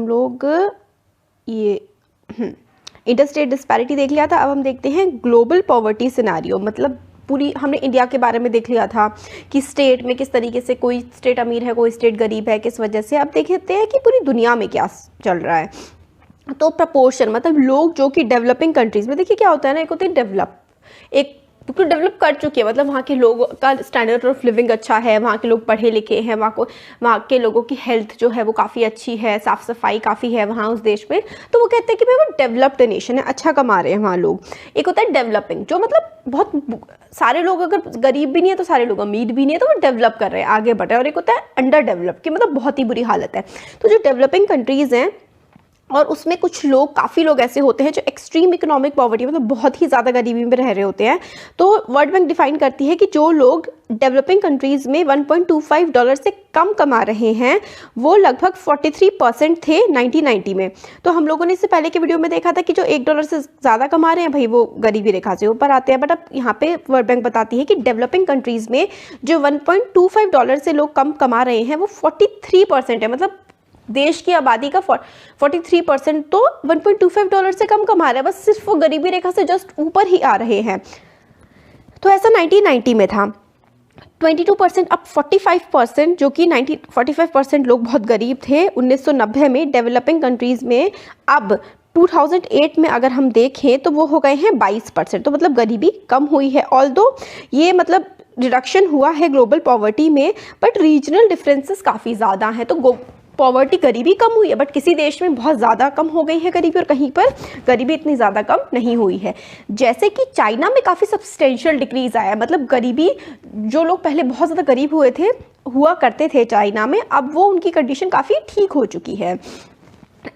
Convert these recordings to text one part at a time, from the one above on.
लोग ये interstate disparity देख लिया था। अब हम देखते हैं ग्लोबल पॉवर्टी सिनारियो, मतलब पूरी हमने इंडिया के बारे में देख लिया था कि स्टेट में किस तरीके से कोई स्टेट अमीर है, कोई स्टेट गरीब है, किस वजह से। अब देखते हैं कि पूरी दुनिया में क्या चल रहा है। तो प्रपोर्शन, मतलब लोग जो कि डेवलपिंग कंट्रीज में, देखिए क्या होता है ना, एक होती है डेवलप, एक बिल्कुल डेवलप कर चुकी है, मतलब वहाँ के लोगों का स्टैंडर्ड ऑफ लिविंग अच्छा है, वहाँ के लोग पढ़े लिखे हैं, वहाँ के लोगों की हेल्थ जो है वो काफ़ी अच्छी है, साफ़ सफाई काफ़ी है वहाँ उस देश में, तो वो कहते हैं कि भाई वो डेवलप्ड नेशन है, अच्छा कमा रहे हैं वहाँ लोग। एक होता है डेवलपिंग, जो मतलब बहुत सारे लोग, अगर गरीब भी नहीं है तो सारे लोग अमीर भी नहीं है, तो वो डेवलप कर रहे हैं, आगे बढ़ रहे हैं। और एक होता है अंडर डेवलप, की मतलब बहुत ही बुरी हालत है। तो जो डेवलपिंग कंट्रीज़ हैं, और उसमें कुछ लोग, काफ़ी लोग ऐसे होते हैं जो एक्सट्रीम इकोनॉमिक पॉवर्टी, मतलब बहुत ही ज़्यादा गरीबी में रह रहे होते हैं। तो वर्ल्ड बैंक डिफाइन करती है कि जो लोग डेवलपिंग कंट्रीज़ में $1.25 से कम कमा रहे हैं, वो लगभग 43% थे 1990 में। तो हम लोगों ने इससे पहले के वीडियो में देखा था कि जो $1 से ज़्यादा कमा रहे हैं भाई, वो गरीबी रेखा से ऊपर आते हैं। बट अब यहाँ पे वर्ल्ड बैंक बताती है कि डेवलपिंग कंट्रीज़ में जो $1.25 से लोग कम कमा रहे हैं, वो 43% है, मतलब देश की आबादी का 43% तो $1.25 से कम कमा रहे हैं, बस सिर्फ वो गरीबी रेखा से जस्ट ऊपर ही आ रहे हैं। तो ऐसा 1990 में था 22%, अब 45%, जो कि 45% लोग बहुत गरीब थे 1990 में डेवलपिंग कंट्रीज़ में। अब 2008 में अगर हम देखें तो वो हो गए हैं 22%, तो मतलब गरीबी कम हुई है। ऑल्दो ये मतलब रिडक्शन हुआ है ग्लोबल पॉवर्टी में, बट रीजनल डिफरेंसेस काफ़ी ज़्यादा हैं। तो पॉवर्टी, गरीबी कम हुई है, बट किसी देश में बहुत ज़्यादा कम हो गई है गरीबी, और कहीं पर गरीबी इतनी ज़्यादा कम नहीं हुई है। जैसे कि चाइना में काफ़ी सब्सटेंशियल डिक्रीज आया, मतलब गरीबी, जो लोग पहले बहुत ज़्यादा गरीब हुआ करते थे चाइना में, अब वो उनकी कंडीशन काफ़ी ठीक हो चुकी है।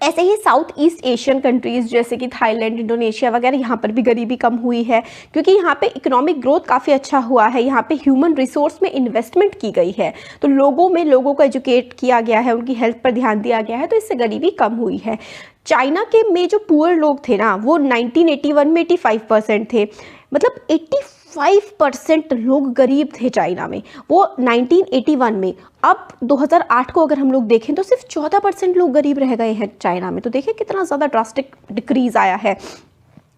ऐसे ही साउथ ईस्ट एशियन कंट्रीज़ जैसे कि थाईलैंड, इंडोनेशिया वगैरह, यहाँ पर भी गरीबी कम हुई है, क्योंकि यहाँ पे इकोनॉमिक ग्रोथ काफ़ी अच्छा हुआ है, यहाँ पे ह्यूमन रिसोर्स में इन्वेस्टमेंट की गई है, तो लोगों को एजुकेट किया गया है, उनकी हेल्थ पर ध्यान दिया गया है, तो इससे गरीबी कम हुई है। चाइना के में जो पुअर लोग थे ना, वो 1981 में 85% थे, मतलब 85% लोग गरीब थे चाइना में, वो 1981 में। अब 2008 को अगर हम लोग देखें तो सिर्फ 14% लोग गरीब रह गए हैं चाइना में, तो देखिए कितना ज़्यादा ड्रास्टिक डिक्रीज आया है।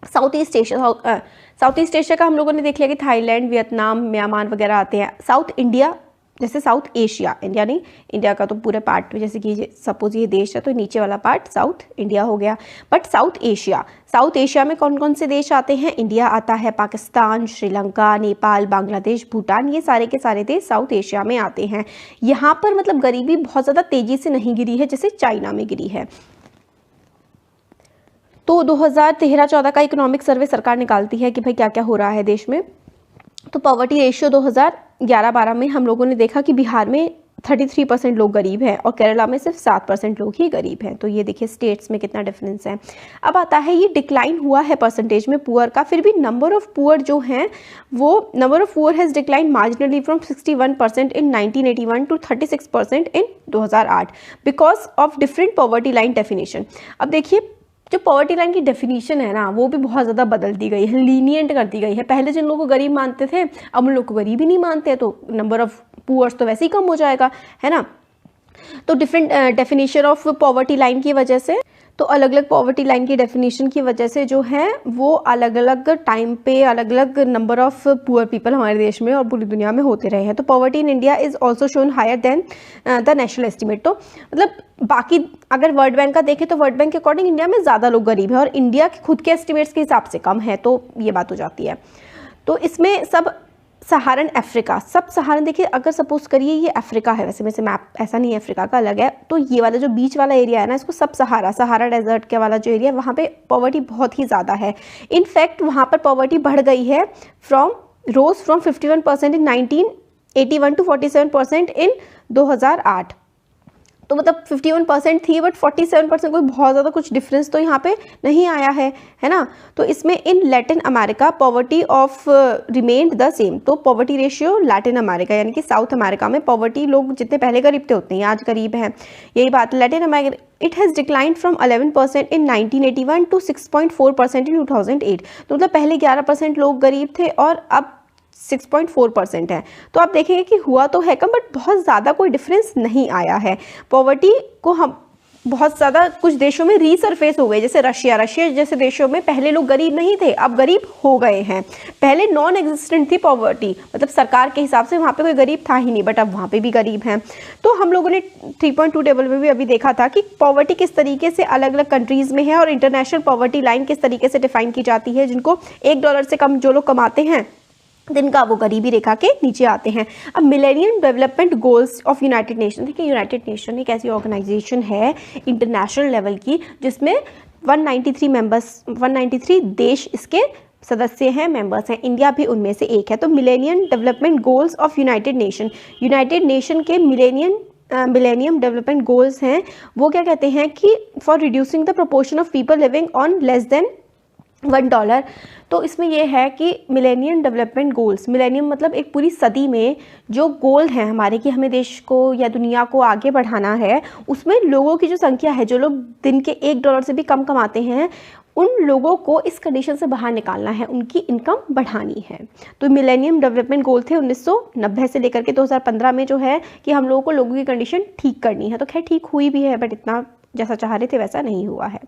साउथ ईस्ट एशिया का हम लोगों ने देख लिया कि थाईलैंड, वियतनाम, म्यांमार वगैरह आते हैं। साउथ इंडिया, जैसे साउथ एशिया, इंडिया नहीं, इंडिया का तो पूरे पार्ट, जैसे कि सपोज ये देश है तो नीचे वाला पार्ट साउथ इंडिया हो गया। बट साउथ एशिया में कौन कौन से देश आते हैं? इंडिया आता है, पाकिस्तान, श्रीलंका, नेपाल, बांग्लादेश, भूटान, ये सारे के सारे देश साउथ एशिया में आते हैं। यहाँ पर मतलब गरीबी बहुत ज़्यादा तेज़ी से नहीं गिरी है जैसे चाइना में गिरी है। तो 2013-14 का इकोनॉमिक सर्वे सरकार निकालती है कि भाई क्या क्या हो रहा है देश में। तो पॉवर्टी रेशियो 2011-12 में हम लोगों ने देखा कि बिहार में 33% लोग गरीब हैं और केरला में सिर्फ 7% लोग ही गरीब हैं। तो ये देखिए स्टेट्स में कितना डिफरेंस है। अब आता है ये डिक्लाइन हुआ है परसेंटेज में पुअर का, फिर भी नंबर ऑफ पुअर जो हैं वो number of poor has decline marginally from 61% in 1981 to 36% in 2008 because of different poverty line definition. अब देखिए जो पॉवर्टी लाइन की डेफिनेशन है ना, वो भी बहुत ज़्यादा बदल दी गई है, लीनियंट कर दी गई है। पहले जिन लोगों को गरीब मानते थे अब उन लोग को गरीब ही नहीं मानते, तो नंबर ऑफ पुअर्स तो वैसे ही कम हो जाएगा, है ना। तो different definition of poverty line की वजह से, तो अलग अलग पॉवर्टी लाइन की डेफिनेशन की वजह से जो है वो अलग अलग टाइम पे अलग अलग नंबर ऑफ पुअर पीपल हमारे देश में और पूरी दुनिया में होते रहे हैं। तो poverty in India is also shown higher than the national estimate. तो मतलब बाकी अगर वर्ल्ड बैंक का देखें तो वर्ल्ड बैंक के अकॉर्डिंग इंडिया में ज़्यादा लोग गरीब है और इंडिया के खुद के एस्टिमेट्स के हिसाब से कम है, तो ये बात हो जाती है। तो इसमें सब सहारन अफ्रीका, सब सहारन देखिए, अगर सपोज करिए ये अफ्रीका है, वैसे में से मैप ऐसा नहीं है, अफ्रीका का अलग है, तो ये वाला जो बीच वाला एरिया है ना, इसको सब सहारा डेजर्ट के वाला जो एरिया है वहाँ पे पॉवर्टी बहुत ही ज़्यादा है। इनफैक्ट वहाँ पर पॉवर्टी बढ़ गई है फ्रॉम 51% इन 1981 टू 47% इन 2008। तो मतलब 51% थी बट 47% कोई बहुत ज़्यादा कुछ डिफरेंस तो यहाँ पे नहीं आया है ना। तो इसमें in Latin America poverty of remained the same. तो पॉवर्टी रेशियो लैटिन अमेरिका यानी कि साउथ अमेरिका में पॉवर्टी, लोग जितने पहले गरीब थे उतने ही आज गरीब हैं, यही बात। Latin America it has declined from 11% in 1981 to 6.4% in 2008। तो मतलब पहले 11% लोग गरीब थे और अब 6.4% है। तो आप देखेंगे कि हुआ तो है कम बट बहुत ज़्यादा कोई डिफरेंस नहीं आया है। पॉवर्टी को हम बहुत ज़्यादा कुछ देशों में रीसरफेस हो गए, जैसे रशिया जैसे देशों में पहले लोग गरीब नहीं थे, अब गरीब हो गए हैं। पहले नॉन एग्जिस्टेंट थी पॉवर्टी, मतलब सरकार के हिसाब से वहाँ पे कोई गरीब था ही नहीं, बट अब वहाँ पे भी गरीब हैं। तो हम लोगों ने 3.2 टेबल में भी अभी देखा था कि पॉवर्टी किस तरीके से अलग अलग कंट्रीज़ में है और इंटरनेशनल पॉवर्टी लाइन किस तरीके से डिफाइन की जाती है, जिनको $1 से कम जो लोग कमाते हैं दिन का वो गरीबी रेखा के नीचे आते हैं। अब millennium development goals of United nation, देखिए यूनाइटेड नेशन एक ऐसी ऑर्गेनाइजेशन है इंटरनेशनल लेवल की जिसमें 193 देश इसके सदस्य हैं, मेंबर्स हैं, इंडिया भी उनमें से एक है। तो millennium development goals of United nation के मिलेनियम डेवलपमेंट गोल्स हैं, वो क्या कहते हैं कि for reducing the proportion of people living on less than $1। तो इसमें यह है कि मिलेनियम डेवलपमेंट गोल्स, मिलेनियम मतलब एक पूरी सदी में जो गोल हैं हमारे कि हमें देश को या दुनिया को आगे बढ़ाना है, उसमें लोगों की जो संख्या है, जो लोग दिन के $1 से भी कम कमाते हैं, उन लोगों को इस कंडीशन से बाहर निकालना है, उनकी इनकम बढ़ानी है। तो मिलेनियम डेवलपमेंट गोल थे 1990 से लेकर के 2015 में जो है कि हम लोगों को लोगों की कंडीशन ठीक करनी है। तो खैर ठीक हुई भी है, बट इतना जैसा चाह रहे थे वैसा नहीं हुआ है।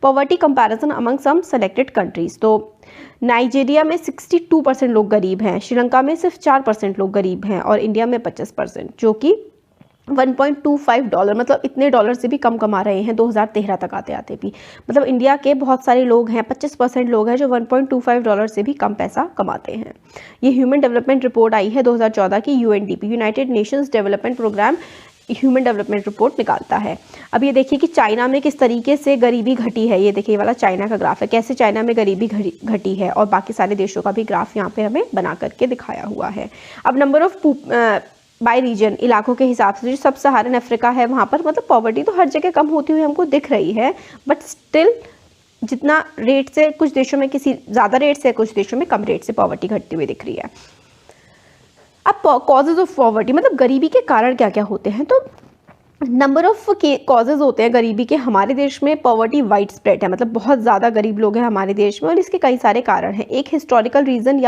पॉवर्टी कंपैरिजन अमंग सम सेलेक्टेड कंट्रीज, तो नाइजीरिया में 62% लोग गरीब हैं, श्रीलंका में सिर्फ 4% लोग गरीब हैं और इंडिया में 25%, जो कि $1.25 मतलब इतने डॉलर से भी कम कमा रहे हैं 2013 तक आते आते भी। मतलब इंडिया के बहुत सारे लोग हैं, 25% लोग हैं जो $1.25 से भी कम पैसा कमाते हैं। ये ह्यूमन डेवलपमेंट रिपोर्ट आई है 2014 की, UNDP United Nations development programme human development report निकालता है। अब ये देखिए कि चाइना में किस तरीके से गरीबी घटी है। ये देखिए, ये वाला चाइना का ग्राफ है, कैसे चाइना में गरीबी घटी है, और बाकी सारे देशों का भी ग्राफ यहाँ पे हमें बना करके दिखाया हुआ है। अब नंबर ऑफ बाय रीजन, इलाकों के हिसाब से जो सब सहारन अफ्रीका है वहाँ पर मतलब पॉवर्टी तो हर जगह कम होती हुई हमको दिख रही है, बट स्टिल जितना रेट से कुछ देशों में किसी ज़्यादा रेट से, कुछ देशों में कम रेट से पॉवर्टी घटती हुई दिख रही है। अब कॉजेज ऑफ पॉवर्टी मतलब गरीबी के कारण क्या क्या होते हैं, तो नंबर ऑफ कॉजेज होते हैं गरीबी के। हमारे देश में पॉवर्टी वाइड स्प्रेड है, मतलब बहुत ज़्यादा गरीब लोग हैं हमारे देश में, और इसके कई सारे कारण हैं। एक हिस्टोरिकल रीज़न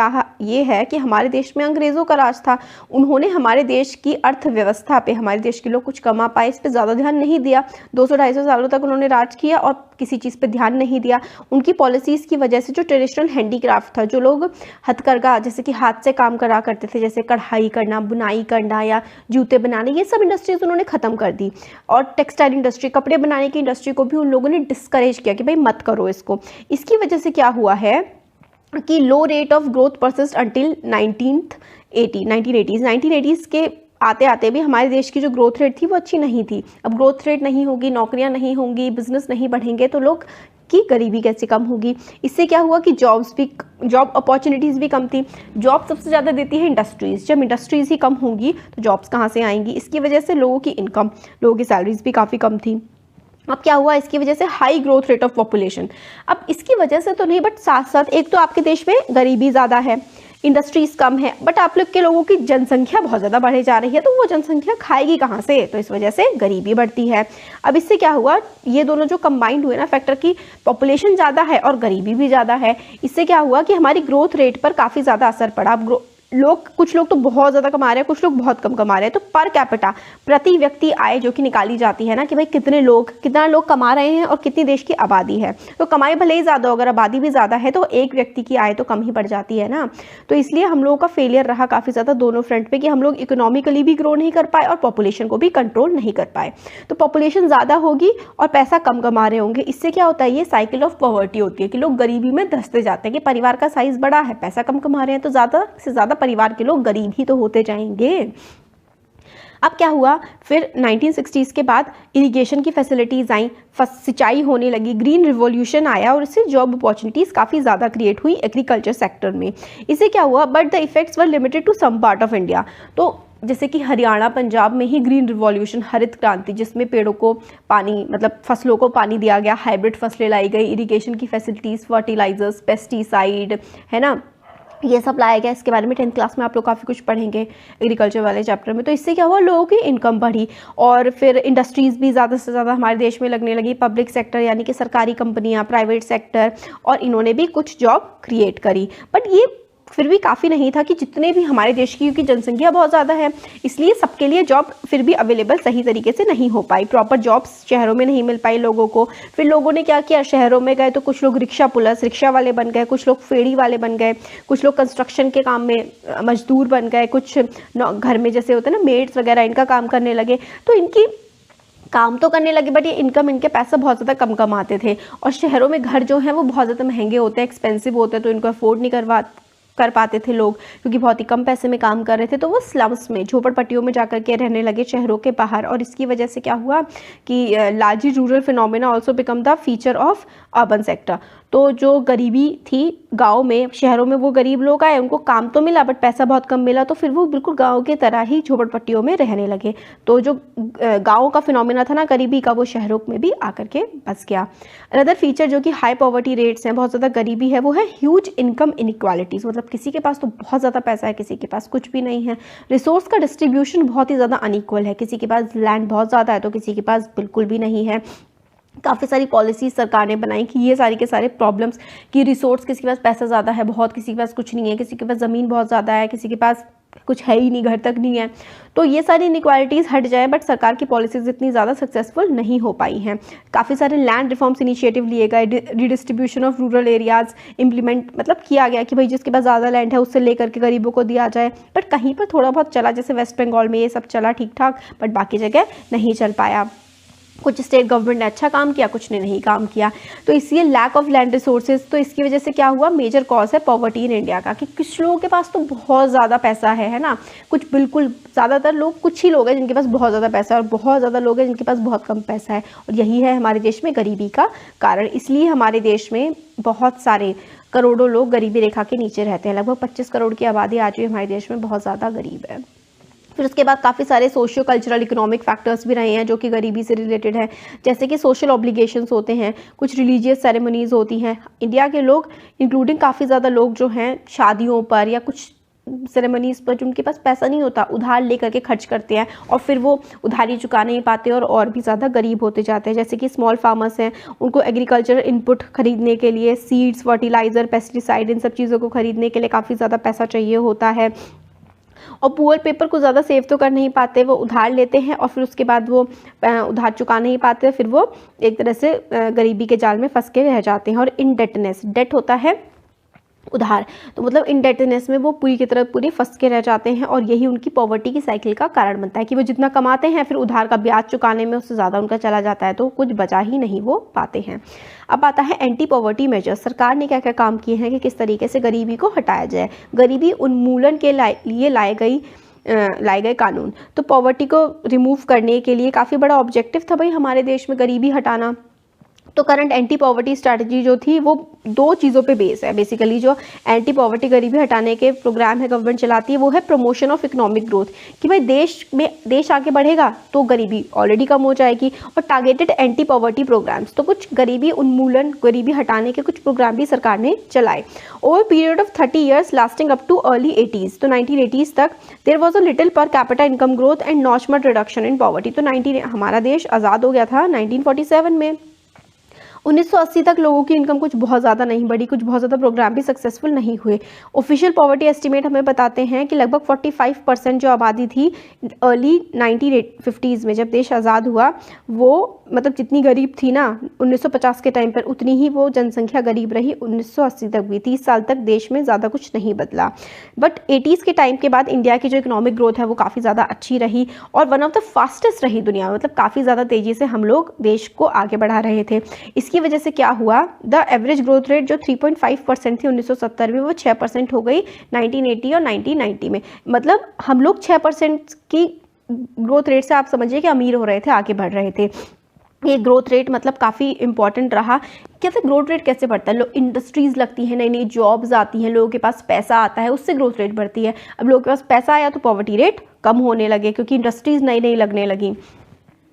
ये है कि हमारे देश में अंग्रेज़ों का राज था, उन्होंने हमारे देश की अर्थव्यवस्था पे, हमारे देश के लोग कुछ कमा पाए इस पर ज़्यादा ध्यान नहीं दिया। 200-250 सालों तक उन्होंने राज किया और किसी चीज़ पे ध्यान नहीं दिया। उनकी पॉलिसीज़ की वजह से जो ट्रेडिशनल हैंडीक्राफ्ट था, जो लोग हथकरघा जैसे कि हाथ से काम करा करते थे, जैसे कढ़ाई करना, बुनाई करना या जूते बनाने, ये सब इंडस्ट्रीज उन्होंने ख़त्म कर दी। और टेक्सटाइल इंडस्ट्री, कपड़े बनाने की इंडस्ट्री को भी उन लोगों ने डिस्करेज किया कि भाई मत करो इसको। इसकी वजह से क्या हुआ है कि low rate of growth persist until 1980s के आते आते भी हमारे देश की जो ग्रोथ रेट थी वो अच्छी नहीं थी। अब ग्रोथ रेट नहीं होगी, नौकरियां नहीं होंगी, बिजनेस नहीं बढ़ेंगे, तो लोग की गरीबी कैसे कम होगी। इससे क्या हुआ कि जॉब अपॉर्चुनिटीज़ भी कम थी। जॉब सबसे ज़्यादा देती है इंडस्ट्रीज़, जब इंडस्ट्रीज़ ही कम होंगी तो जॉब्स कहाँ से आएंगी। इसकी वजह से लोगों की इनकम, लोगों की सैलरीज भी काफ़ी कम थी। अब क्या हुआ, इसकी वजह से high growth rate of population. अब इसकी वजह से तो नहीं, बट साथ साथ एक तो आपके देश में गरीबी ज़्यादा है, इंडस्ट्रीज कम है, बट आप लोग के लोगों की जनसंख्या बहुत ज़्यादा बढ़े जा रही है, तो वो जनसंख्या खाएगी कहाँ से, तो इस वजह से गरीबी बढ़ती है। अब इससे क्या हुआ, ये दोनों जो कंबाइंड हुए ना फैक्टर की पॉपुलेशन ज़्यादा है और गरीबी भी ज़्यादा है, इससे क्या हुआ कि हमारी ग्रोथ रेट पर काफ़ी ज़्यादा असर पड़ा। अब कुछ लोग तो बहुत ज़्यादा कमा रहे हैं, कुछ लोग बहुत कम कमा रहे हैं, तो पर कैपिटा, प्रति व्यक्ति आय जो कि निकाली जाती है ना कि भाई कितना लोग कमा रहे हैं और कितनी देश की आबादी है, तो कमाई भले ही ज़्यादा हो, अगर आबादी भी ज़्यादा है तो एक व्यक्ति की आय तो कम ही पड़ जाती है ना। तो इसलिए हम लोगों का फेलियर रहा काफ़ी ज़्यादा दोनों फ्रंट पे कि हम लोग इकोनॉमिकली भी ग्रो नहीं कर पाए और पॉपुलेशन को भी कंट्रोल नहीं कर पाए। तो पॉपुलेशन ज़्यादा होगी और पैसा कम कमा रहे होंगे, इससे क्या होता है, ये साइकिल ऑफ पॉवर्टी होती है कि लोग गरीबी में धंसते जाते हैं कि परिवार का साइज़ बड़ा है, पैसा कम कमा रहे हैं, तो ज़्यादा से ज़्यादा परिवार के लोग गरीब ही तो होते जाएंगे। अब क्या हुआ, फिर 1960s के बाद इरिगेशन की फैसिलिटीज़ आई, सिंचाई होने लगी, ग्रीन रिवॉल्यूशन आया और इससे जॉब अपॉर्चुनिटीज़ काफ़ी ज़्यादा क्रिएट हुई एग्रीकल्चर सेक्टर में। इससे क्या हुआ, but the effects were limited to some part of India. तो जैसे कि हरियाणा, पंजाब में ही ग्रीन रिवॉल्यूशन, हरित क्रांति, जिसमें पेड़ों को पानी, मतलब फसलों को पानी दिया गया, हाइब्रिड फसलें लाई गई, इरिगेशन की फैसिलिटीज़, फर्टिलाइजर्स, पेस्टिसाइड, है ना, ये सब लाया गया। इसके बारे में 10th क्लास में आप लोग काफ़ी कुछ पढ़ेंगे एग्रीकल्चर वाले चैप्टर में। तो इससे क्या हुआ, लोगों की इनकम बढ़ी और फिर इंडस्ट्रीज़ भी ज़्यादा से ज़्यादा हमारे देश में लगने लगी, पब्लिक सेक्टर यानी कि सरकारी कंपनियां, प्राइवेट सेक्टर, और इन्होंने भी कुछ जॉब क्रिएट करी। बट ये फिर भी काफ़ी नहीं था कि जितने भी हमारे देश की, क्योंकि जनसंख्या बहुत ज़्यादा है, इसलिए सबके लिए जॉब फिर भी अवेलेबल सही तरीके से नहीं हो पाई, प्रॉपर जॉब्स शहरों में नहीं मिल पाई लोगों को। फिर लोगों ने क्या किया, शहरों में गए तो कुछ लोग रिक्शा पुलिस, रिक्शा वाले बन गए, कुछ लोग फेरी वाले बन गए, कुछ लोग कंस्ट्रक्शन के काम में मजदूर बन गए, कुछ घर में जैसे होते हैं ना मेड्स वगैरह, इनका काम करने लगे। तो इनकी काम तो करने लगे बट ये इनकम, इनके पैसा बहुत ज़्यादा कम कमाते थे। और शहरों में घर जो हैं वो बहुत ज़्यादा महंगे होते हैं, एक्सपेंसिव होते हैं, तो इनको अफोर्ड नहीं कर पाते थे लोग, क्योंकि बहुत ही कम पैसे में काम कर रहे थे। तो वो स्लम्स में, झोपड़पट्टियों में जाकर के रहने लगे शहरों के बाहर। और इसकी वजह से क्या हुआ कि largely rural phenomena also become the feature of urban sector. तो जो गरीबी थी गांव में, शहरों में वो गरीब लोग आए, उनको काम तो मिला बट पैसा बहुत कम मिला, तो फिर वो बिल्कुल गांव के तरह ही झोपड़पट्टियों में रहने लगे। तो जो गांव का फिनोमेना था ना गरीबी का, वो शहरों में भी आकर के बस गया। अनदर फीचर जो कि हाई पॉवर्टी रेट्स हैं, बहुत ज़्यादा गरीबी है, वो है ह्यूज इनकम इनइक्वालिटीज़। मतलब किसी के पास तो बहुत ज़्यादा पैसा है, किसी के पास कुछ भी नहीं है। रिसोर्स का डिस्ट्रीब्यूशन बहुत ही ज़्यादा अनइक्वल है, किसी के पास लैंड बहुत ज़्यादा है तो किसी के पास बिल्कुल भी नहीं है। काफ़ी सारी पॉलिसीज सरकार ने बनाई कि ये सारी के सारे प्रॉब्लम्स, कि रिसोर्स, किसी के पास पैसा ज़्यादा है बहुत, किसी के पास कुछ नहीं है, किसी के पास ज़मीन बहुत ज़्यादा है, किसी के पास कुछ है ही नहीं, घर तक नहीं है। तो ये सारी इनइक्वालिटीज़ हट जाए, बट सरकार की पॉलिसीज़ इतनी ज़्यादा सक्सेसफुल नहीं हो पाई हैं। काफ़ी सारे लैंड रिफॉर्म्स इनिशिएटिव लिए गए, redistribution of rural areas implement मतलब किया गया कि भाई जिसके पास ज़्यादा लैंड है उससे लेकर के गरीबों को दिया जाए। बट कहीं पर थोड़ा बहुत चला, जैसे वेस्ट बंगाल में ये सब चला ठीक ठाक, बट बाकी जगह नहीं चल पाया। कुछ स्टेट गवर्नमेंट ने अच्छा काम किया, कुछ ने नहीं काम किया। तो इसलिए लैक ऑफ लैंड रिसोर्सेज, तो इसकी वजह से क्या हुआ, मेजर कॉज है पॉवर्टी इन इंडिया का, कि कुछ लोगों के पास तो बहुत ज़्यादा पैसा है ना, कुछ बिल्कुल, ज़्यादातर लोग, कुछ ही लोग हैं जिनके पास बहुत ज़्यादा पैसा है, और बहुत ज़्यादा लोग हैं जिनके पास बहुत कम पैसा है। और यही है हमारे देश में गरीबी का कारण। इसलिए हमारे देश में बहुत सारे करोड़ों लोग गरीबी रेखा के नीचे रहते हैं। लगभग 25 करोड़ की आबादी आज भी हमारे देश में बहुत ज़्यादा गरीब है। फिर उसके बाद काफ़ी सारे सोशियो कल्चरल इकोनॉमिक फैक्टर्स भी रहे हैं जो कि गरीबी से रिलेटेड है, जैसे कि सोशल ऑब्लिगेशंस होते हैं, कुछ रिलीजियस सेरेमनीज़ होती हैं। इंडिया के लोग इंक्लूडिंग काफ़ी ज़्यादा लोग जो हैं शादियों पर या कुछ सेरेमनीज़ पर जिनके पास पैसा नहीं होता, उधार लेकर के खर्च करते हैं, और फिर वो उधारी चुका नहीं पाते और भी ज़्यादा गरीब होते जाते हैं। जैसे कि स्मॉल फार्मर्स हैं, उनको एग्रीकल्चर इनपुट खरीदने के लिए, सीड्स, फर्टिलाइज़र, पेस्टिसाइड, इन सब चीज़ों को खरीदने के लिए काफ़ी ज़्यादा पैसा चाहिए होता है। और पुअर पेपर को ज़्यादा सेव तो कर नहीं पाते, वो उधार लेते हैं और फिर उसके बाद वो उधार चुका नहीं पाते, फिर वो एक तरह से गरीबी के जाल में फंस के रह जाते हैं। और इनडेटनेस, डेट होता है उधार, तो मतलब इनडेटनेस में वो पूरी की तरह पूरी फंस के रह जाते हैं, और यही उनकी पॉवर्टी की साइकिल का कारण बनता है कि वो जितना कमाते हैं फिर उधार का ब्याज चुकाने में उससे ज़्यादा उनका चला जाता है, तो कुछ बचा ही नहीं वो पाते हैं। अब आता है एंटी पॉवर्टी मेजर्स। सरकार ने क्या क्या काम किए हैं कि किस तरीके से गरीबी को हटाया जाए। गरीबी उन्मूलन के लिए लाए गए कानून। तो पॉवर्टी को रिमूव करने के लिए काफ़ी बड़ा ऑब्जेक्टिव था भाई हमारे देश में गरीबी हटाना। तो करंट एंटी पॉवर्टी स्ट्रैटेजी जो थी वो 2 चीज़ों पे बेस है। बेसिकली जो एंटी पॉवर्टी गरीबी हटाने के प्रोग्राम है गवर्नमेंट चलाती है, वो है प्रमोशन ऑफ इकोनॉमिक ग्रोथ, कि भाई देश आगे बढ़ेगा तो गरीबी ऑलरेडी कम हो जाएगी। और टारगेटेड एंटी पॉवर्टी प्रोग्राम्स, तो कुछ गरीबी उन्मूलन, गरीबी हटाने के कुछ प्रोग्राम भी सरकार ने चलाए। Over period of 30 years lasting up to early 80s, तो 1980s तक there was a little per capita income growth and not much reduction in poverty. तो हमारा देश आज़ाद हो गया था 1947 में। 1980 तक लोगों की इनकम कुछ बहुत ज़्यादा नहीं बढ़ी, कुछ बहुत ज़्यादा प्रोग्राम भी सक्सेसफुल नहीं हुए। ऑफिशियल पॉवर्टी एस्टिमेट हमें बताते हैं कि लगभग 45% जो आबादी थी अर्ली 1950s में जब देश आज़ाद हुआ, वो मतलब जितनी गरीब थी ना 1950 के टाइम पर, उतनी ही वो जनसंख्या गरीब रही 1980 तक भी। 30 साल तक देश में ज़्यादा कुछ नहीं बदला। बट 80s के टाइम के बाद इंडिया की जो इकोनॉमिक ग्रोथ है वो काफ़ी ज़्यादा अच्छी रही और वन ऑफ द फास्टेस्ट रही दुनिया में। मतलब काफ़ी ज़्यादा तेज़ी से हम लोग देश को आगे बढ़ा रहे थे। इसकी वजह से क्या हुआ, द एवरेज ग्रोथ रेट जो 3.5% थी 1970 में, वो 6% हो गई 1980 और 1990 में। मतलब हम लोग 6% की ग्रोथ रेट से आप समझिए कि अमीर हो रहे थे, आगे बढ़ रहे थे। ये ग्रोथ रेट मतलब काफ़ी इंपॉर्टेंट रहा। कैसे ग्रोथ रेट कैसे बढ़ता है, लोग इंडस्ट्रीज़ लगती हैं, नई नई जॉब्स आती हैं, लोगों के पास पैसा आता है, उससे ग्रोथ रेट बढ़ती है। अब लोगों के पास पैसा आया तो पॉवर्टी रेट कम होने लगे क्योंकि इंडस्ट्रीज़ नई नई लगने लगी।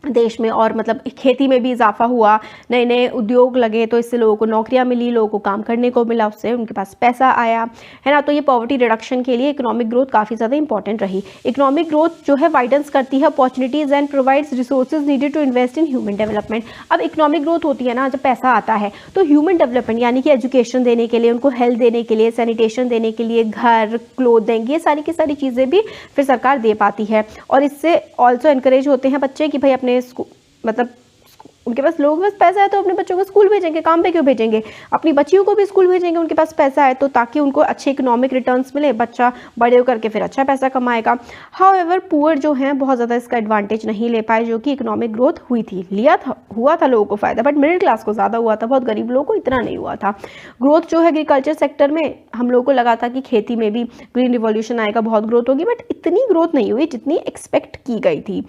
देश में, और मतलब खेती में भी इजाफा हुआ, नए नए उद्योग लगे, तो इससे लोगों को नौकरियां मिली, लोगों को काम करने को मिला, उससे उनके पास पैसा आया, है ना। तो ये पॉवर्टी रिडक्शन के लिए इकोनॉमिक ग्रोथ काफ़ी ज़्यादा इंपॉर्टेंट रही। इकोनॉमिक ग्रोथ जो है वाइडन्स करती है opportunities and provides resources needed to invest in human development. अब इकोनॉमिक ग्रोथ होती है ना, जब पैसा आता है तो ह्यूमन डेवलपमेंट यानी कि एजुकेशन देने के लिए, उनको हेल्थ देने के लिए, सैनिटेशन देने के लिए, घर, क्लोथिंग, ये सारी की सारी चीज़ें भी फिर सरकार दे पाती है। और इससे ऑल्सो इनकरेज होते हैं बच्चे कि भाई अपने मतलब उनके पास, लोगों के पास पैसा है तो अपने बच्चों को स्कूल भेजेंगे, काम पे क्यों भेजेंगे, अपनी बच्चियों को भी स्कूल भेजेंगे, उनके पास पैसा है तो, ताकि उनको अच्छे इकोनॉमिक रिटर्न्स मिले, बच्चा बड़े होकर के फिर अच्छा पैसा कमाएगा। हाउएवर पुअर जो हैं बहुत ज़्यादा इसका एडवांटेज नहीं ले पाए, जो कि इकोनॉमिक ग्रोथ हुई थी, हुआ था लोगों को फ़ायदा, बट मिडिल क्लास को ज़्यादा हुआ था, बहुत गरीब लोगों को इतना नहीं हुआ था। ग्रोथ जो है एग्रीकल्चर सेक्टर में, हम लोगों को लगा था कि खेती में भी ग्रीन रिवॉल्यूशन आएगा, बहुत ग्रोथ होगी, बट इतनी ग्रोथ नहीं हुई जितनी एक्सपेक्ट की गई थी।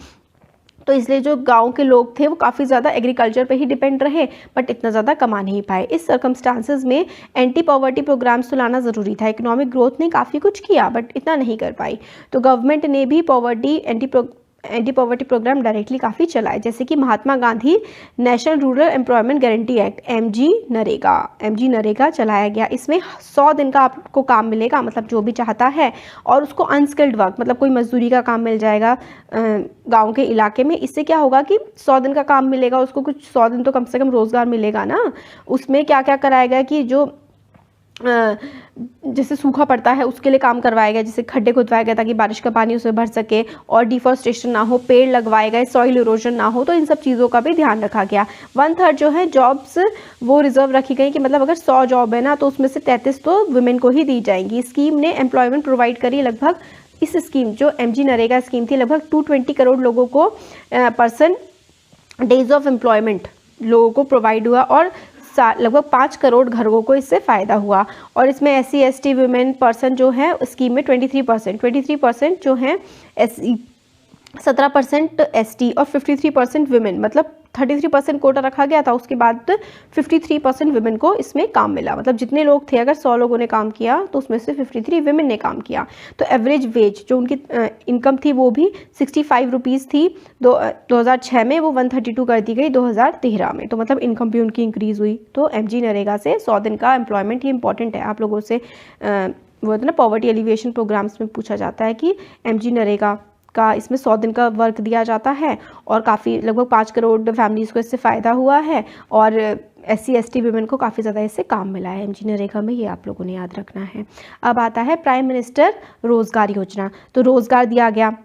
तो इसलिए जो गांव के लोग थे वो काफ़ी ज़्यादा एग्रीकल्चर पे ही डिपेंड रहे, बट इतना ज़्यादा कमा नहीं पाए। इस सर्कमस्टांसेस में एंटी पॉवर्टी प्रोग्राम्स तो लाना ज़रूरी था। इकोनॉमिक ग्रोथ ने काफ़ी कुछ किया बट इतना नहीं कर पाई, तो गवर्नमेंट ने भी एंटी पॉवर्टी प्रोग्राम डायरेक्टली काफ़ी चलाए, जैसे कि Mahatma Gandhi national rural employment guarantee act MG NREGA चलाया गया। इसमें 100 दिन का आपको काम मिलेगा, मतलब जो भी चाहता है, और उसको अनस्किल्ड वर्क, मतलब कोई मजदूरी का काम मिल जाएगा गांव के इलाके में। इससे क्या होगा कि 100 दिन का काम मिलेगा, उसको कुछ 100 दिन तो कम से कम रोज़गार मिलेगा ना। उसमें क्या क्या कराएगा कि जो जैसे सूखा पड़ता है उसके लिए काम करवाएगा, जैसे खड्डे खुदवाएगा ताकि बारिश का पानी उसमें भर सके, और डिफॉरेस्टेशन ना हो, पेड़ लगवाएगा, सॉइल इरोजन ना हो, तो इन सब चीज़ों का भी ध्यान रखा गया। 1/3 जो है जॉब्स वो रिजर्व रखी गई कि मतलब अगर 100 जॉब है ना तो उसमें से 33 तो वुमेन को ही दी जाएंगी। स्कीम ने एम्प्लॉयमेंट प्रोवाइड करी लगभग, इस स्कीम जो एमजी नरेगा स्कीम थी, लगभग 220 करोड़ लोगों को पर्सन डेज ऑफ एम्प्लॉयमेंट लोगों को प्रोवाइड हुआ, और लगभग 5 करोड़ घरों को इससे फ़ायदा हुआ। और इसमें SC ST वुमेन पर्सन जो है स्कीम में 23% जो हैं SC, 17% ST और 53% वुमेन, मतलब 33% कोटा रखा गया था, उसके बाद 53% वुमेन को इसमें काम मिला। मतलब जितने लोग थे, अगर 100 लोगों ने काम किया तो उसमें से 53 वुमेन ने काम किया। तो एवरेज वेज जो उनकी इनकम थी वो भी 65 रुपीज़ थी 2006 में, वो 132 कर दी गई 2013 में। तो मतलब इनकम भी उनकी इंक्रीज़ हुई। तो MG नरेगा से 100 दिन का एम्प्लॉयमेंट, ये इंपॉर्टेंट है। आप लोगों से वो ना पॉवर्टी एलिवेशन प्रोग्राम्स में पूछा जाता है कि MG नरेगा का इसमें 100 दिन का वर्क दिया जाता है, और काफ़ी लगभग 5 करोड़ फैमिलीज़ को इससे फ़ायदा हुआ है, और SC ST वुमेन को काफ़ी ज़्यादा इससे काम मिला है MG नरेगा में, ये आप लोगों ने याद रखना है। अब आता है प्राइम मिनिस्टर रोज़गार योजना। तो रोज़गार दिया गया,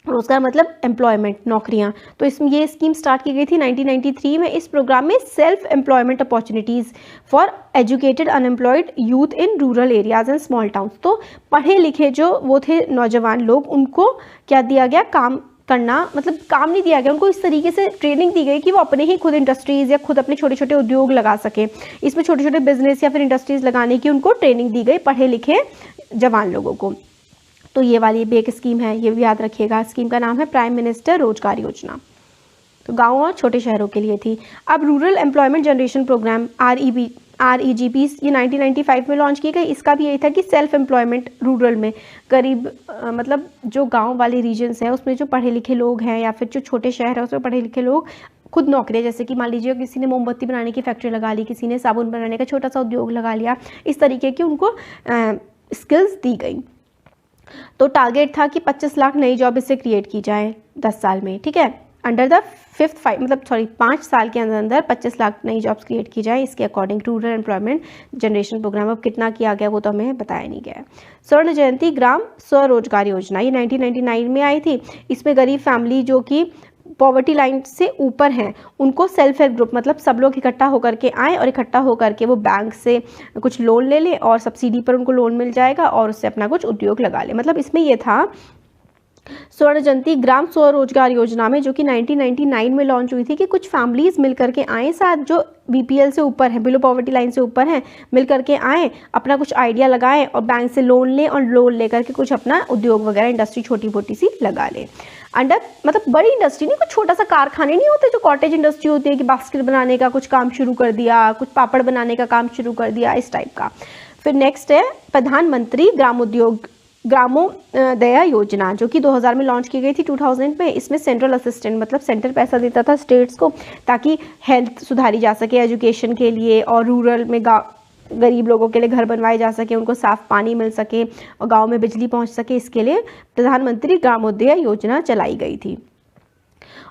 रोज़गार मतलब एम्प्लॉयमेंट, नौकरियां। तो इसमें ये स्कीम स्टार्ट की गई थी 1993 में। इस प्रोग्राम में self employment opportunities for educated unemployed youth in rural areas and small towns. तो पढ़े लिखे जो वो थे नौजवान लोग, उनको क्या दिया गया, काम करना, मतलब काम नहीं दिया गया, उनको इस तरीके से ट्रेनिंग दी गई कि वो अपने ही खुद इंडस्ट्रीज़ या खुद अपने छोटे छोटे उद्योग लगा सके। इसमें छोटे छोटे बिजनेस या फिर इंडस्ट्रीज़ लगाने की उनको ट्रेनिंग दी गई, पढ़े लिखे जवान लोगों को। तो ये वाली भी एक स्कीम है, ये भी याद रखिएगा। स्कीम का नाम है प्राइम मिनिस्टर रोजगार योजना। तो गाँव और छोटे शहरों के लिए थी। अब rural employment generation programme REGP ये 1995 में लॉन्च की गई। इसका भी यही था कि सेल्फ एम्प्लॉयमेंट रूरल में, करीब मतलब जो गांव वाले रीजन्स हैं उसमें जो पढ़े लिखे लोग हैं या फिर जो छोटे शहर है उसमें पढ़े लिखे लोग खुद नौकरियाँ, जैसे कि मान लीजिए किसी ने मोमबत्ती बनाने की फैक्ट्री लगा ली, किसी ने साबुन बनाने का छोटा सा उद्योग लगा लिया, इस तरीके की उनको स्किल्स दी गई। तो टारगेट था कि 25 लाख नई जॉब इससे क्रिएट की जाए 10 साल में, ठीक है। अंडर द 5 साल के अंदर अंदर 25 लाख नई जॉब्स क्रिएट की जाए, इसके according rural employment generation programme. अब कितना किया गया वो तो हमें बताया नहीं गया। स्वर्ण जयंती ग्राम स्वरोजगार योजना, ये 1999 में आई थी। इसमें गरीब फैमिली जो कि पॉवर्टी लाइन से ऊपर हैं उनको सेल्फ हेल्प ग्रुप, मतलब सब लोग इकट्ठा होकर के आए और इकट्ठा होकर के वो बैंक से कुछ लोन ले लें और सब्सिडी पर उनको लोन मिल जाएगा और उससे अपना कुछ उद्योग लगा ले। मतलब इसमें ये था स्वर्ण जयंती ग्राम स्वरोजगार योजना में, जो कि 1999 में लॉन्च हुई थी, कि कुछ फैमिलीज मिलकर के आए साथ जो BPL से ऊपर है, बिलो पॉवर्टी लाइन से ऊपर हैं, मिलकर के आए, अपना कुछ आइडिया लगाएं और बैंक से लोन लें और लोन लेकर के कुछ अपना उद्योग वगैरह इंडस्ट्री छोटी मोटी सी लगा लें। अंडर मतलब बड़ी इंडस्ट्री नहीं, कुछ छोटा सा कारखाने नहीं होते जो कॉटेज इंडस्ट्री होती है कि बास्केट बनाने का कुछ काम शुरू कर दिया, कुछ पापड़ बनाने का काम शुरू कर दिया, इस टाइप का। फिर नेक्स्ट है प्रधानमंत्री ग्रामोदय योजना जो कि 2000 में लॉन्च की गई थी 2000 में। इसमें सेंट्रल असिस्टेंट मतलब सेंटर पैसा देता था स्टेट्स को ताकि हेल्थ सुधारी जा सके एजुकेशन के लिए, और रूरल में गरीब लोगों के लिए घर बनवाए जा सके, उनको साफ पानी मिल सके और गांव में बिजली पहुंच सके। इसके लिए प्रधानमंत्री ग्रामोदय योजना चलाई गई थी।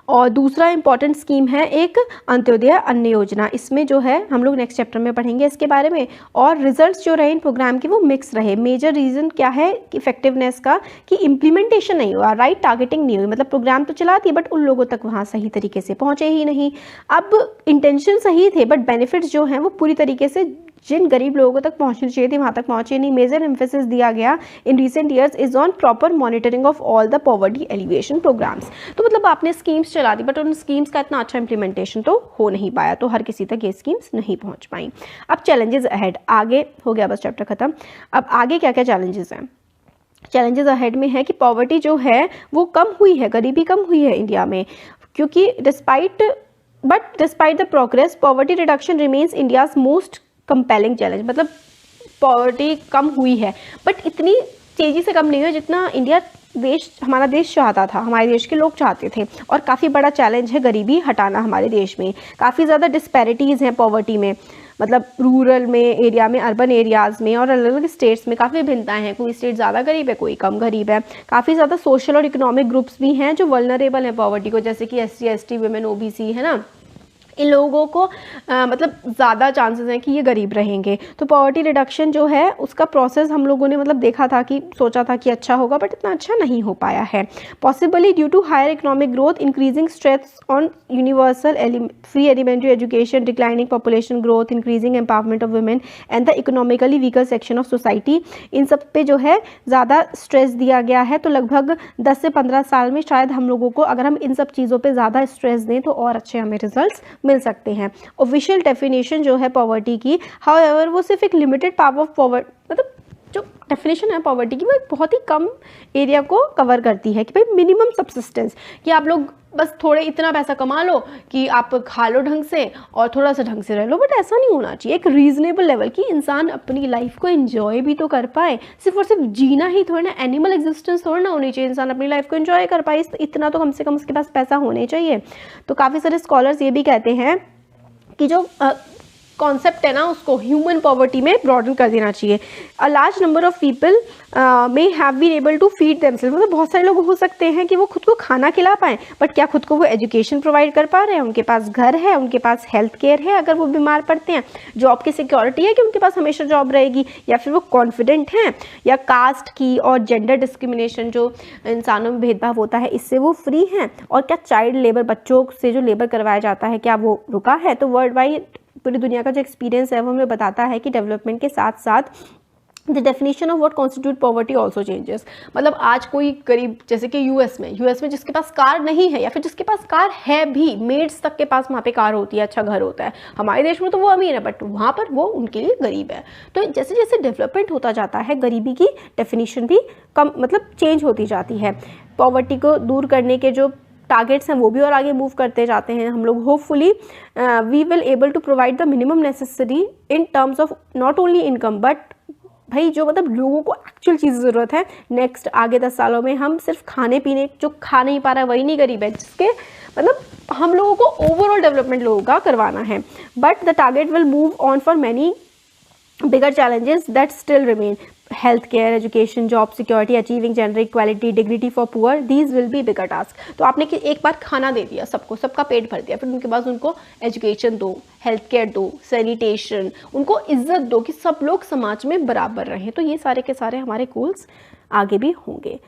और दूसरा इंपॉर्टेंट स्कीम है एक अंत्योदय अन्न योजना। इसमें जो है हम लोग नेक्स्ट चैप्टर में पढ़ेंगे इसके बारे में। और रिजल्ट्स जो रहे इन प्रोग्राम के वो मिक्स रहे। मेजर रीज़न क्या है इफेक्टिवनेस का कि इम्प्लीमेंटेशन नहीं हुआ, राइट टारगेटिंग नहीं हुई। मतलब प्रोग्राम तो चलाती बट उन लोगों तक वहाँ सही तरीके से पहुँचे ही नहीं। अब इंटेंशन सही थे बट बेनिफिट्स जो हैं वो पूरी तरीके से जिन गरीब लोगों तक पहुंचनी चाहिए थी वहाँ तक पहुंचे नहीं। मेजर एम्फेसिस दिया गया in recent years is on proper monitoring of all the poverty alleviation programmes. तो मतलब आपने स्कीम्स चला दी बट उन स्कीम्स का इतना अच्छा इंप्लीमेंटेशन तो हो नहीं पाया, तो हर किसी तक ये स्कीम्स नहीं पहुँच पाई। अब चैलेंजेस अहेड, आगे हो गया बस चैप्टर खत्म। अब आगे क्या क्या चैलेंजेस हैं? चैलेंजेस अहेड में है कि पॉवर्टी जो है वो कम हुई है, गरीबी कम हुई है इंडिया में, क्योंकि despite the progress poverty reduction remains India's most compelling challenge. मतलब पॉवर्टी कम हुई है बट इतनी तेज़ी से कम नहीं हुई जितना हमारा देश चाहता था, हमारे देश के लोग चाहते थे। और काफ़ी बड़ा चैलेंज है गरीबी हटाना हमारे देश में। काफ़ी ज़्यादा डिस्पैरिटीज़ हैं पॉवर्टी में, मतलब रूरल में एरिया में, अर्बन एरियाज़ में और अलग अलग स्टेट्स में काफ़ी भिन्नताएं हैं। कोई स्टेट ज़्यादा गरीब है, कोई कम गरीब है। काफ़ी ज़्यादा सोशल और इकोनॉमिक ग्रुप्स भी हैं जो वल्नरेबल हैं पॉवर्टी को, जैसे कि SC ST वुमेन OBC है ना। इन लोगों को मतलब ज़्यादा चांसेस हैं कि ये गरीब रहेंगे। तो पॉवर्टी रिडक्शन जो है उसका प्रोसेस हम लोगों ने मतलब देखा था कि सोचा था कि अच्छा होगा बट इतना अच्छा नहीं हो पाया है। Possibly due to higher economic growth, increasing stress on universal free elementary education, declining population growth, increasing empowerment of women and the economically weaker section of society, इन सब पे जो है ज़्यादा स्ट्रेस दिया गया है। तो लगभग 10 से 15 साल में शायद हम लोगों को अगर हम इन सब चीज़ों पर ज़्यादा स्ट्रेस दें तो और अच्छे हमें रिजल्ट मिल सकते हैं। ऑफिशियल डेफिनेशन जो है पॉवर्टी की, हाउएवर वो सिर्फ एक लिमिटेड पार्ट ऑफ पॉवर्टी, मतलब जो डेफिनेशन है पॉवर्टी की वो एक बहुत ही कम एरिया को कवर करती है कि भाई मिनिमम सबसिस्टेंस, कि आप लोग बस थोड़े इतना पैसा कमा लो कि आप खा लो ढंग से और थोड़ा सा ढंग से रह लो। बट ऐसा नहीं होना चाहिए। एक रीजनेबल लेवल की इंसान अपनी लाइफ को एंजॉय भी तो कर पाए, सिर्फ और सिर्फ जीना ही थोड़ा ना, एनिमल एग्जिस्टेंस थोड़ा ना होनी चाहिए। इंसान अपनी लाइफ को एंजॉय कर पाए, इतना तो कम से कम उसके पास पैसा होने चाहिए। तो काफ़ी सारे स्कॉलर्स ये भी कहते हैं कि जो कॉन्सेप्ट है ना उसको ह्यूमन पॉवर्टी में ब्रॉडन कर देना चाहिए। A large number of people may have been able to feed themselves, मतलब बहुत सारे लोग हो सकते हैं कि वो खुद को खाना खिला पाएँ बट क्या खुद को वो एजुकेशन प्रोवाइड कर पा रहे हैं? उनके पास घर है, उनके पास हेल्थ केयर है अगर वो बीमार पड़ते हैं, जॉब की सिक्योरिटी है कि उनके पास हमेशा जॉब रहेगी, या फिर वो कॉन्फिडेंट हैं, या कास्ट की और जेंडर डिस्क्रिमिनेशन जो इंसानों में भेदभाव होता है इससे वो फ्री हैं, और क्या चाइल्ड लेबर, बच्चों से जो लेबर करवाया जाता है, क्या वो रुका है? तो वर्ल्ड वाइड पूरी दुनिया का जो एक्सपीरियंस है वो हमें बताता है कि डेवलपमेंट के साथ साथ the definition of what constitute poverty also changes. मतलब आज कोई गरीब, जैसे कि यूएस में जिसके पास कार नहीं है या फिर जिसके पास कार है भी, मेड्स तक के पास वहाँ पे कार होती है, अच्छा घर होता है। हमारे देश में तो वो अमीर है बट वहाँ पर वो उनके लिए गरीब है। तो जैसे जैसे डेवलपमेंट होता जाता है गरीबी की डेफिनेशन भी कम मतलब चेंज होती जाती है। पॉवर्टी को दूर करने के जो टारगेट्स हैं वो भी और आगे मूव करते जाते हैं हम लोग। Hopefully we will able to provide the minimum necessary in terms of not only income but भाई जो मतलब लोगों को एक्चुअल चीज़ ज़रूरत है। नेक्स्ट आगे 10 सालों में हम सिर्फ खाने पीने, जो खा नहीं पा रहा है वही नहीं गरीब है, जिसके मतलब हम लोगों को ओवरऑल डेवलपमेंट लोगों का करवाना है। But the target will move on for many bigger challenges that still remain: healthcare, education, job security, achieving gender equality, dignity for poor. These will be bigger tasks. तो आपने एक बार खाना दे दिया सबको, सबका पेट भर दिया, फिर उनके बाद उनको एजुकेशन दो, हेल्थ केयर दो, सैनिटेशन, उनको इज्जत दो कि सब लोग समाज में बराबर रहें। तो ये सारे के सारे हमारे गोल्स आगे भी होंगे।